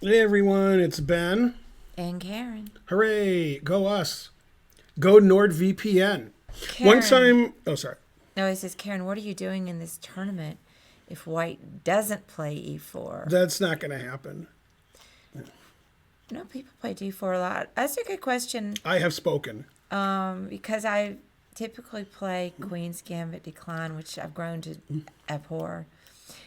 Hey everyone, it's Ben. And Karen. Hooray, go us. Go NordVPN. One Karen. time, oh sorry. No, it says, Karen, what are you doing in this tournament if white doesn't play e4? That's not going to happen. No, people play d4 a lot. That's a good question. I have spoken. Because I typically play Queen's Gambit Decline, which I've grown to abhor.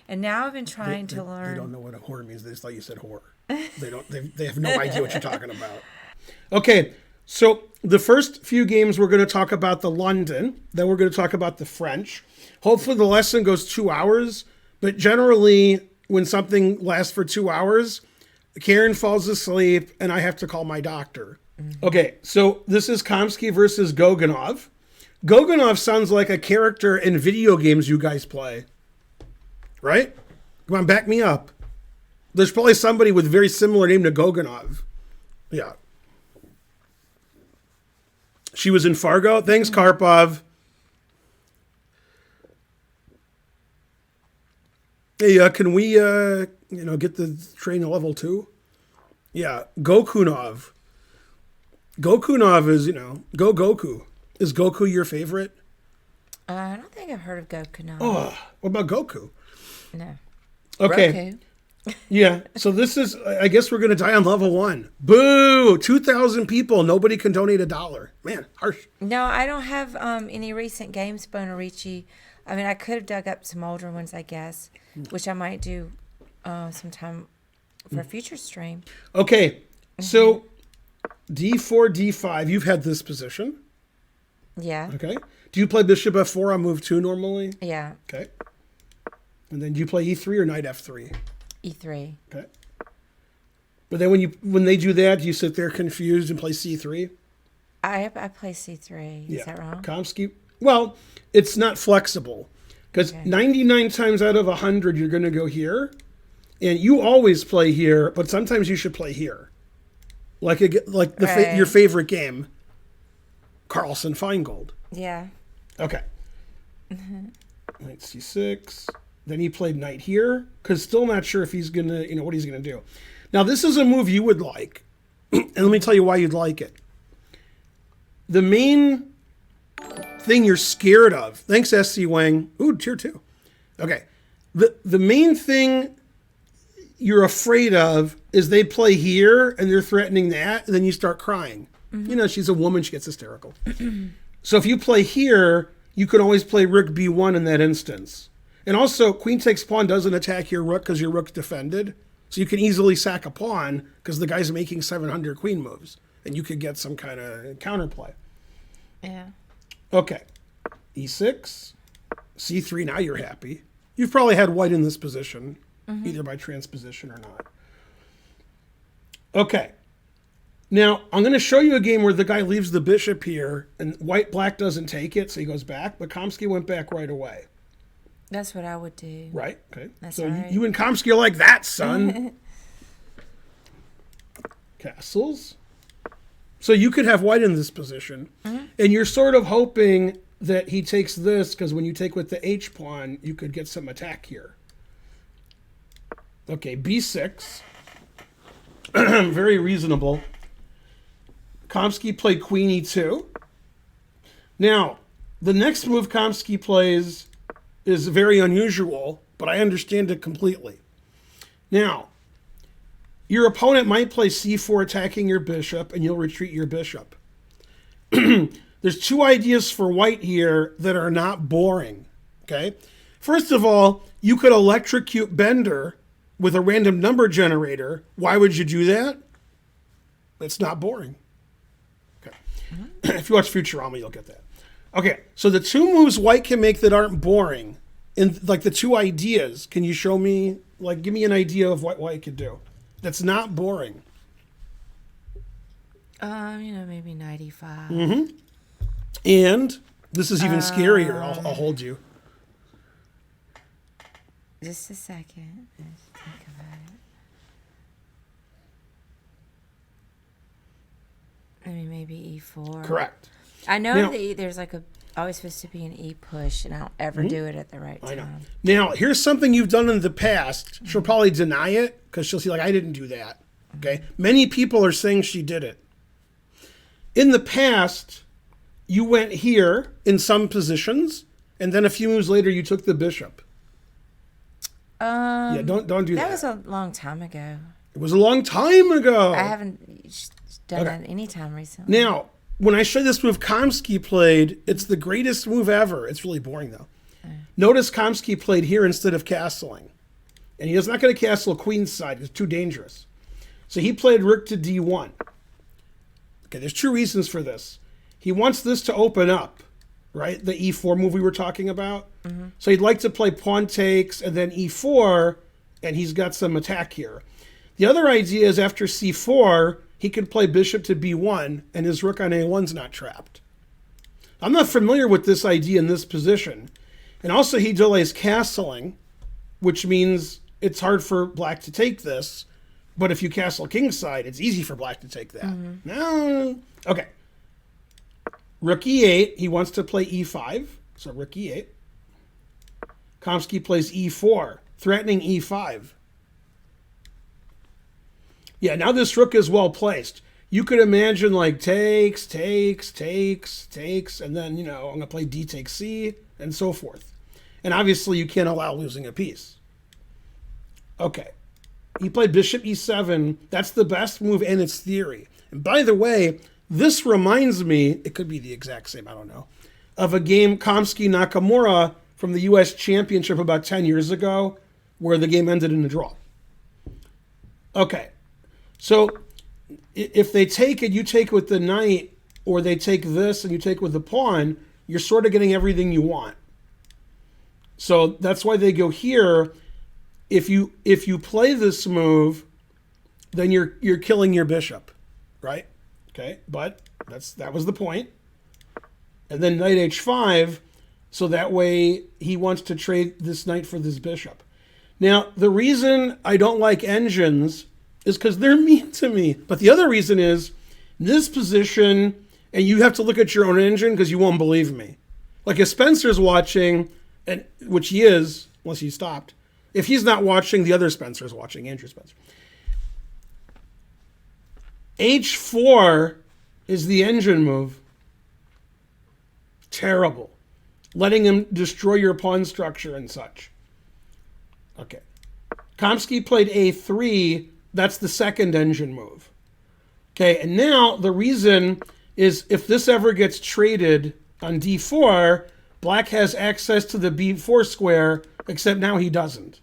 And now I've been trying to learn. They don't know what a whore means. They just thought you said whore. They have no idea what you're talking about. Okay, so the first few games we're going to talk about the London, then we're going to talk about the French. Hopefully the lesson goes 2 hours, but generally when something lasts for 2 hours, Karen falls asleep and I have to call my doctor. Mm-hmm. Okay, so this is Kamsky versus Gogunov. Gogunov sounds like a character in video games you guys play. Right? Come on, back me up. There's probably somebody with a very similar name to Gogunov. Yeah. She was in Fargo. Thanks, Karpov. Hey, can we, get the train to level 2? Yeah, Gokunov. Gokunov is, go Goku. Is Goku your favorite? I don't think I've heard of Goku. Oh, what about Goku? No. Okay. Yeah, so this is, I guess we're going to die on level 1. Boo! 2,000 people. Nobody can donate $1. Man, harsh. No, I don't have any recent games, Bonarici. I mean, I could have dug up some older ones, I guess, which I might do sometime for a future stream. Okay, so D4, D5. You've had this position. Yeah. Okay. Do you play bishop F4 on move 2 normally? Yeah. Okay. And then do you play E3 or knight F3? E3. Okay. But then when they do that, do you sit there confused and play C3? I play C3. Is that wrong? Kamsky. Well, it's not flexible because 99 times out of 100 you're going to go here, and you always play here, but sometimes you should play here, your favorite game, Carlson Finegold. Yeah. Okay. Knight C6. Then he played knight here, because still not sure if he's going to, what he's going to do. Now, this is a move you would like, and let me tell you why you'd like it. The main thing you're scared of, thanks SC Wang, ooh, tier 2. Okay. The main thing you're afraid of is they play here, and they're threatening that, and then you start crying. Mm-hmm. She's a woman, she gets hysterical. So if you play here, you can always play rook b1 in that instance. And also, queen takes pawn doesn't attack your rook because your rook's defended. So you can easily sack a pawn because the guy's making 700 queen moves. And you could get some kind of counterplay. Yeah. Okay. E6. C3, now you're happy. You've probably had white in this position, either by transposition or not. Okay. Now, I'm going to show you a game where the guy leaves the bishop here, and black doesn't take it, so he goes back. But Kamsky went back right away. That's what I would do. Right. Okay. That's so right. you and Kamsky are like that, son. Castles. So you could have white in this position, and you're sort of hoping that he takes this because when you take with the H pawn, you could get some attack here. Okay, B6. Very reasonable. Kamsky played queen E2. Now, the next move Kamsky plays is very unusual, but I understand it completely. Now, your opponent might play c4 attacking your bishop, and you'll retreat your bishop. There's 2 ideas for white here that are not boring, okay? First of all, you could electrocute Bender with a random number generator. Why would you do that? It's not boring. Okay. If you watch Futurama, you'll get that. Okay, so the 2 moves white can make that aren't boring, and the 2 ideas, can you show me, give me an idea of what white could do that's not boring? Maybe 95. Mm-hmm. And this is even scarier. I'll hold you. Just a second. Let's think about it. Maybe E4. Correct. I know Now, that there's like a always supposed to be an E push, and I don't ever do it at the right I know. time. Now, here's something you've done in the past. She'll probably deny it because she'll see, like, I didn't do that. Okay? Many people are saying she did it. In the past, you went here in some positions, and then a few moves later, you took the bishop. Yeah, don't do that. That was a long time ago. It was a long time ago. I haven't done that any time recently. Now, when I show you this move Kamsky played, it's the greatest move ever. It's really boring, though. Notice Kamsky played here instead of castling. And he's not going to castle queenside. It's too dangerous. So he played rook to d1. Okay, there's two reasons for this. He wants this to open up, right? The e4 move we were talking about. So he'd like to play pawn takes and then e4, and he's got some attack here. The other idea is after c4, he could play bishop to b1, and his rook on a1's not trapped. I'm not familiar with this idea in this position. And also he delays castling, which means it's hard for black to take this. But if you castle kingside, it's easy for black to take that. No. Okay. Rook e8. He wants to play e5. So rook e8. Kamsky plays e4, threatening e5. Yeah, now this rook is well placed. You could imagine like takes, and then, I'm going to play d takes c, and so forth. And obviously you can't allow losing a piece. Okay. He played bishop e7. That's the best move in its theory. And by the way, this reminds me, it could be the exact same, I don't know, of a game Kamsky-Nakamura from the U.S. Championship about 10 years ago, where the game ended in a draw. Okay. So if they take it, you take it with the knight, or they take this and you take it with the pawn, you're sort of getting everything you want. So that's why they go here. If you play this move, then you're killing your bishop, right? Okay, but that was the point. And then knight h5, so that way he wants to trade this knight for this bishop. Now, the reason I don't like engines is because they're mean to me. But the other reason is, in this position, and you have to look at your own engine because you won't believe me. Like if Spencer's watching, and which he is, unless he stopped. If he's not watching, the other Spencer's watching, Andrew Spencer. h4 is the engine move. Terrible. Letting him destroy your pawn structure and such. Okay. Kamsky played a3. That's the second engine move. Okay, and now the reason is if this ever gets traded on d4, black has access to the b4 square, except now he doesn't.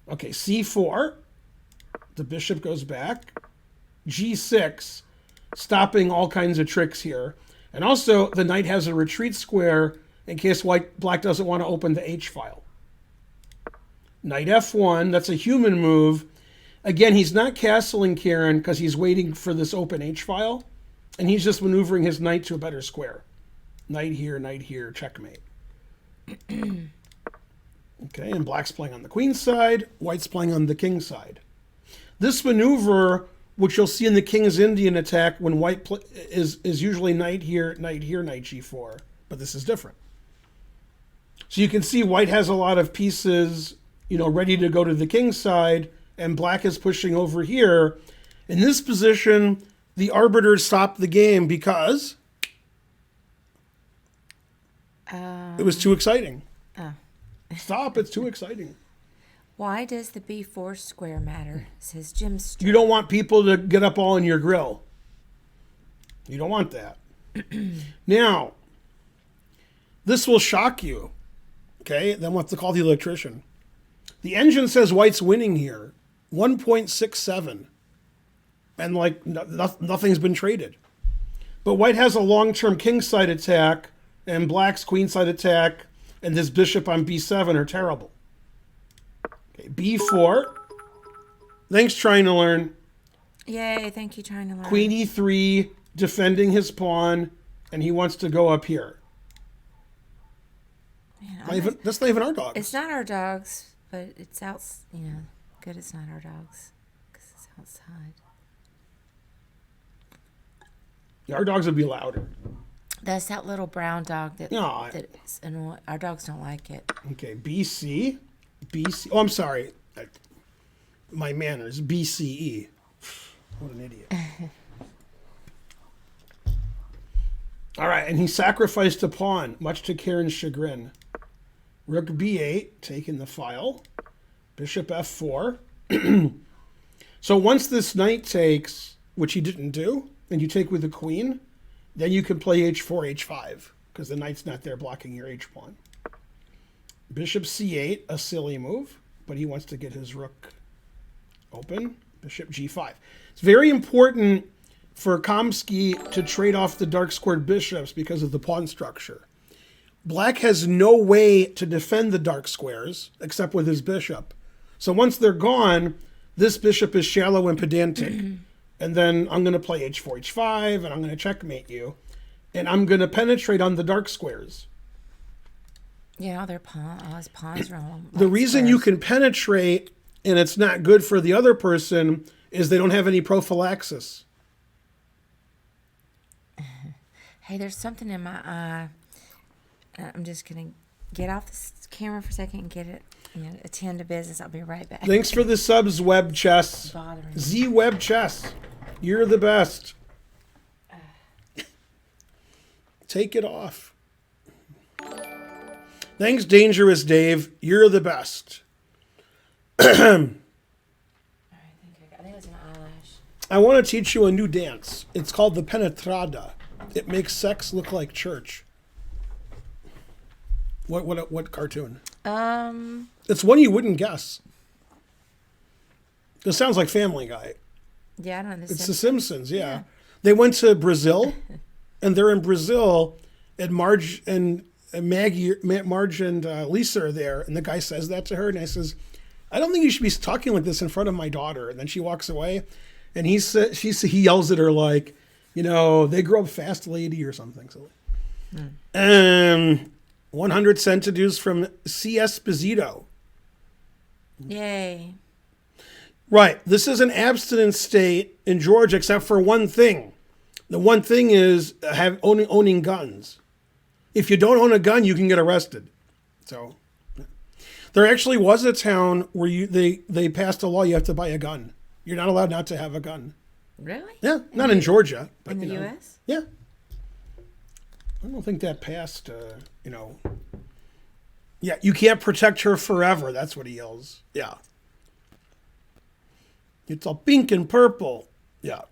Okay, c4. The bishop goes back. g6, stopping all kinds of tricks here. And also, the knight has a retreat square in case black doesn't want to open the h-file. Knight f1, that's a human move. Again, he's not castling Karen because he's waiting for this open h-file. And he's just maneuvering his knight to a better square. Knight here, checkmate. Okay, and black's playing on the queen side, white's playing on the king side. This maneuver, which you'll see in the King's Indian attack when white is usually knight here, knight g4. But this is different. So you can see white has a lot of pieces, ready to go to the king side, and black is pushing over here. In this position, the arbiter stopped the game because it was too exciting. Stop, it's too exciting. Why does the b4 square matter? Says Jim Stewart. You don't want people to get up all in your grill. You don't want that. Now, this will shock you. Okay, then we'll have to call the electrician. The engine says white's winning here. 1.67. And nothing's been traded. But white has a long-term kingside attack, and black's queenside attack, and this bishop on b7 are terrible. Okay, b4. Thanks, trying to learn. Yay, thank you, trying to learn. Queen e3, defending his pawn, and he wants to go up here. Man, that's not even our dogs. It's not our dogs, but it's out. Good. It's not our dogs because it's outside. Our dogs would be louder. That's that little brown dog that, No, that's annoying. Our dogs don't like it. okay, BC. Oh, I'm sorry. My manners. BCE. What an idiot. All right, and he sacrificed a pawn, much to Karen's chagrin. Rook B8, taking the file. Bishop F4. So once this knight takes, which he didn't do, and you take with the queen, then you can play H4, H5, because the knight's not there blocking your H pawn. Bishop C8, a silly move, but he wants to get his rook open. Bishop G5. It's very important for Kamsky to trade off the dark squared bishops because of the pawn structure. Black has no way to defend the dark squares except with his bishop. So once they're gone, this bishop is shallow and pedantic. And then I'm going to play H4, H5, and I'm going to checkmate you. And I'm going to penetrate on the dark squares. Yeah, all his pawns are on The reason you can penetrate and it's not good for the other person is they don't have any prophylaxis. Hey, there's something in my eye. I'm just going to get off this camera for a second and get it, attend to business. I'll be right back. Thanks for the subs, Web Chess. Bothering me. Z Web Chess. You're the best. Take it off. Thanks, Dangerous Dave. You're the best. All right, I think it was an eyelash. I want to teach you a new dance. It's called the penetrada. It makes sex look like church. What cartoon? It's one you wouldn't guess. It sounds like Family Guy. Yeah, I don't know. It's The Simpsons, yeah. They went to Brazil, and they're in Brazil, and Marge and Lisa are there, and the guy says that to her, and I says, I don't think you should be talking like this in front of my daughter. And then she walks away, and he yells at her like, they grow up fast, lady, or something. So, 100 centidues from C. Esposito. Yay. Right. This is an abstinent state in Georgia, except for one thing. The one thing is owning guns. If you don't own a gun, you can get arrested. So there actually was a town where they passed a law you have to buy a gun. You're not allowed not to have a gun. Really? Yeah, not in Georgia, but in the U.S. Yeah. I don't think that passed. Yeah, you can't protect her forever. That's what he yells. Yeah. It's all pink and purple. Yeah.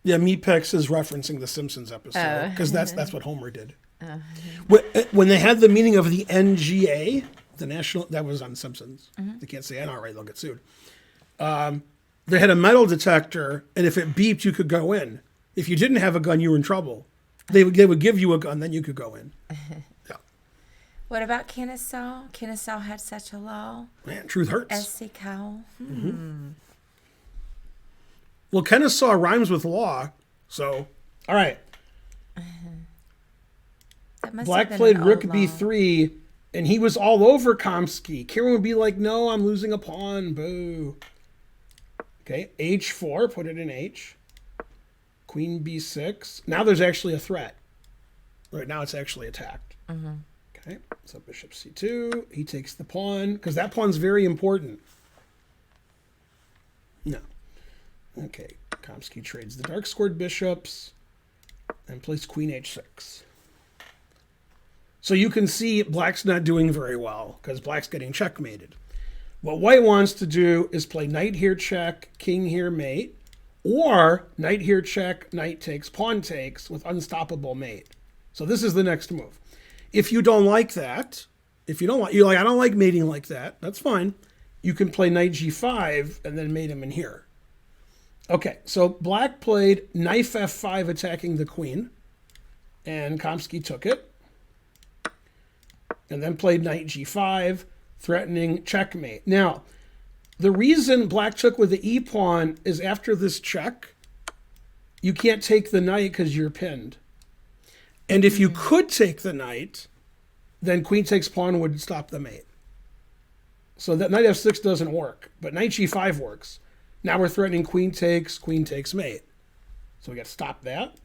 Yeah, Meatpex is referencing the Simpsons episode because that's what Homer did. When they had the meeting of the NGA, the national, that was on Simpsons. They can't say NRA; they'll get sued. They had a metal detector, and if it beeped, you could go in. If you didn't have a gun, you were in trouble. They would give you a gun, then you could go in. Yeah. What about Kennesaw? Kennesaw had such a law. Man, truth hurts. S.C. Cowell. Well, Kennesaw rhymes with law, so all right. That must Black have been played an Rook old law. B3, and he was all over Kamsky. Kieran would be like, no, I'm losing a pawn. Boo. Okay, H4, put it in H. Queen B6. Now there's actually a threat. Right now it's actually attacked. Okay, so Bishop C2. He takes the pawn, because that pawn's very important. No. Okay, Kamsky trades the dark squared bishops and plays Queen H6. So you can see Black's not doing very well because Black's getting checkmated. What White wants to do is play knight here check, king here mate, or knight here check, knight takes, pawn takes with unstoppable mate. So this is the next move. If you don't like that, you're like, I don't like mating like that, that's fine. You can play knight G5 and then mate him in here. Okay, so Black played knife F5 attacking the queen, and Kamsky took it. And then played knight G5, threatening checkmate. Now, the reason Black took with the E-pawn is after this check, you can't take the knight because you're pinned. And if you could take the knight, then queen takes pawn would stop the mate. So that knight F6 doesn't work, but knight G5 works. Now we're threatening queen takes mate. So we got to stop that.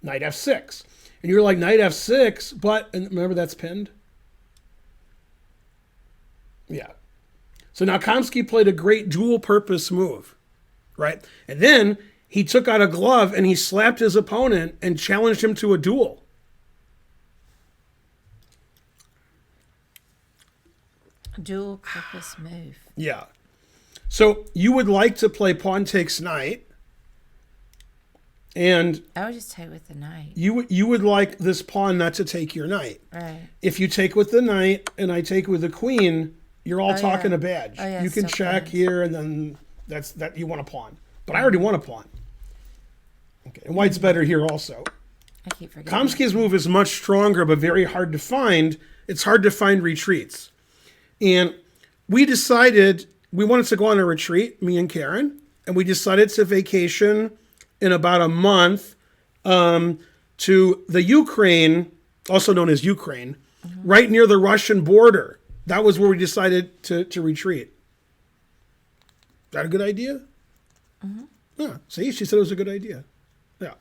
Knight f6. And you're like, knight f6, but, and remember that's pinned? Yeah. So now Kamsky played a great dual-purpose move, right? And then he took out a glove and he slapped his opponent and challenged him to a duel. Dual-purpose move. Yeah. So you would like to play pawn takes knight, and I would just take with the knight. you would like this pawn not to take your knight. Right. If you take with the knight and I take with the queen, you're all talking yeah. a badge. Oh, yeah, You can still check pawns. here, and then that's that you want a pawn. But I already want a pawn. Okay, and white's better here also. I keep forgetting. Kamsky's move is much stronger, but very hard to find. It's hard to find retreats. And we decided we wanted to go on a retreat, me and Karen, and we decided to vacation in about a month to the Ukraine, also known as Ukraine, right near the Russian border. That was where we decided to retreat. Is that a good idea? Yeah. See, she said it was a good idea. Yeah.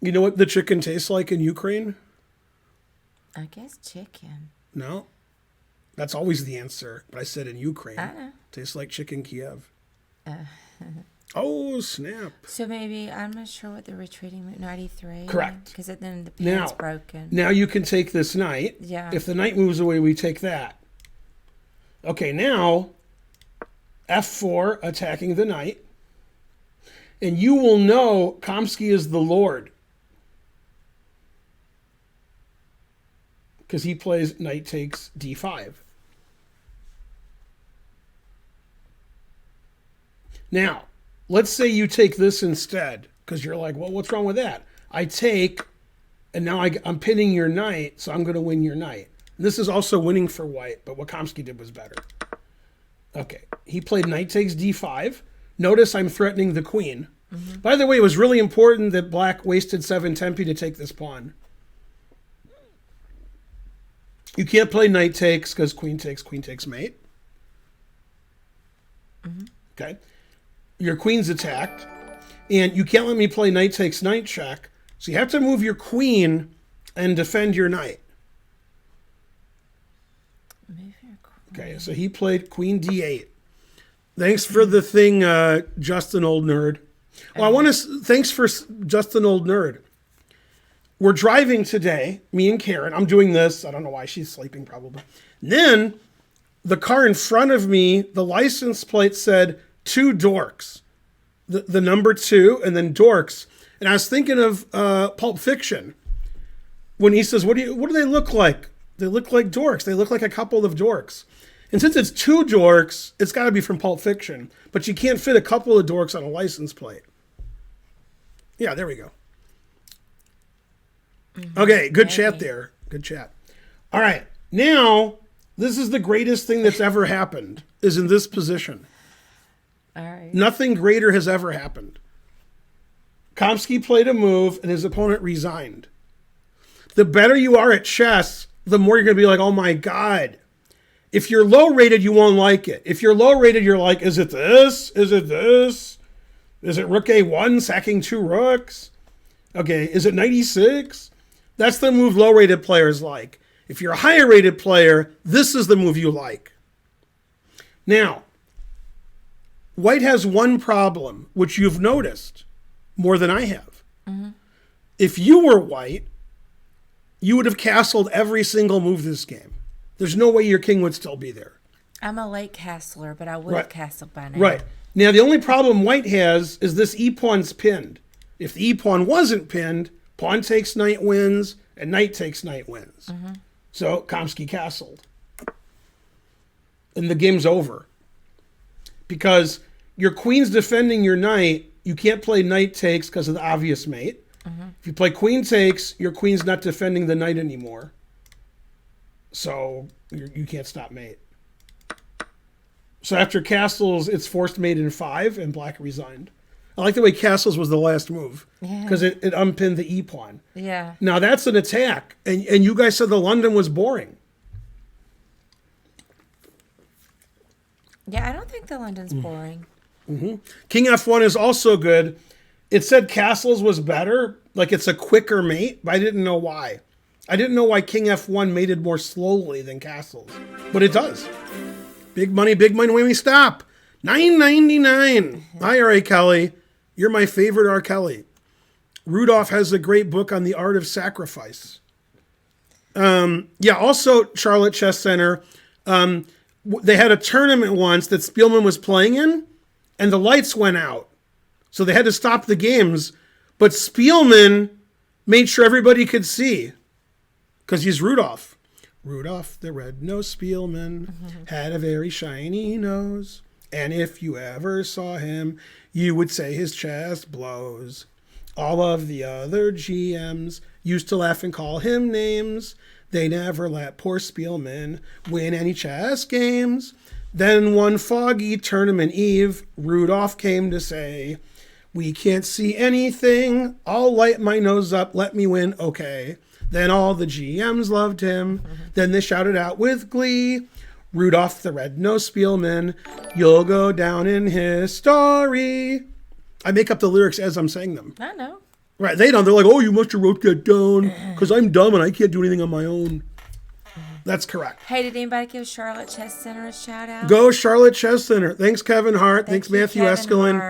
You know what the chicken tastes like in Ukraine? I guess chicken. No. That's always the answer. But I said in Ukraine. I know. Tastes like chicken Kiev. Oh, snap. So maybe, I'm not sure what the retreating move, 93. Correct. Because then the Now- pin's broken. Now you can take this knight. Yeah. If the knight moves away, we take that. Okay, now f4 attacking the knight. And you will know Kamsky is the Lord. Because he plays knight takes d5. Now, let's say you take this instead, because you're like, well, what's wrong with that? I take, and now I'm pinning your knight, so I'm going to win your knight. And this is also winning for white, but what Kamsky did was better. Okay, he played knight takes d5. Notice I'm threatening the queen. By the way, it was really important that black wasted 7 tempi to take this pawn. You can't play knight takes because queen takes mate. Okay. Your queen's attacked. And you can't let me play knight takes knight check. So you have to move your queen and defend your knight. Move your queen. Okay, so he played queen d8. Thanks for the thing, Justin Old Nerd. Well, I want to thanks for Justin Old Nerd. We're driving today, me and Karen. I'm doing this. I don't know why. She's sleeping probably. And then the car in front of me, the license plate said 2 dorks. The number 2 and then dorks. And I was thinking of Pulp Fiction when he says, what do they look like? They look like dorks. They look like a couple of dorks. And since it's 2 dorks, it's got to be from Pulp Fiction. But you can't fit a couple of dorks on a license plate. Yeah, there we go. Okay, good chat there. Good chat. All right, now this is the greatest thing that's ever happened, is in this position. All right. Nothing greater has ever happened. Kamsky played a move and his opponent resigned. The better you are at chess, the more you're going to be like, oh my God. If you're low rated, you won't like it. If you're low rated, you're like, is it this? Is it this? Is it rook a1 sacking 2 rooks? Okay, is it 96? That's the move low rated players like. If you're a higher rated player, this is the move you like. Now, white has one problem, which you've noticed more than I have. If you were white, you would have castled every single move this game. There's no way your king would still be there. I'm a late castler, but I would have castled by now. Right. Now, the only problem white has is this e-pawn's pinned. If the e-pawn wasn't pinned, pawn takes knight wins, and knight takes knight wins. So Kamsky castled. And the game's over. Because your queen's defending your knight, you can't play knight takes because of the obvious mate. If you play queen takes, your queen's not defending the knight anymore. So you can't stop mate. So after castles, it's forced mate in 5, and black resigned. I like the way castles was the last move. Because it unpinned the e-pawn. Yeah. Now that's an attack. And you guys said the London was boring. Yeah, I don't think the London's boring. King F1 is also good. It said Castles was better, like it's a quicker mate, but I didn't know why. I didn't know why King F1 mated more slowly than Castles, but it does. Big money when we stop. $9.99. Hi, R.A. Kelly. You're my favorite R. Kelly. Rudolph has a great book on the art of sacrifice. Also Charlotte Chess Center. They had a tournament once that Spielman was playing in, and the lights went out. So they had to stop the games. But Spielman made sure everybody could see, because he's Rudolph. Rudolph the red-nosed Spielman had a very shiny nose. And if you ever saw him, you would say his chest blows. All of the other GMs used to laugh and call him names. They never let poor Spielman win any chess games. Then one foggy tournament eve, Rudolph came to say, we can't see anything. I'll light my nose up. Let me win. Okay. Then all the GMs loved him. Then they shouted out with glee, Rudolph the red-nosed Spielman, you'll go down in history. I make up the lyrics as I'm saying them. I know. Right, they don't. They're like, oh, you must have wrote that down because I'm dumb and I can't do anything on my own. That's correct. Hey, did anybody give Charlotte Chess Center a shout out? Go Charlotte Chess Center. Thanks, Kevin Hart. Thanks, Matthew Kevin Eskelin. Hart.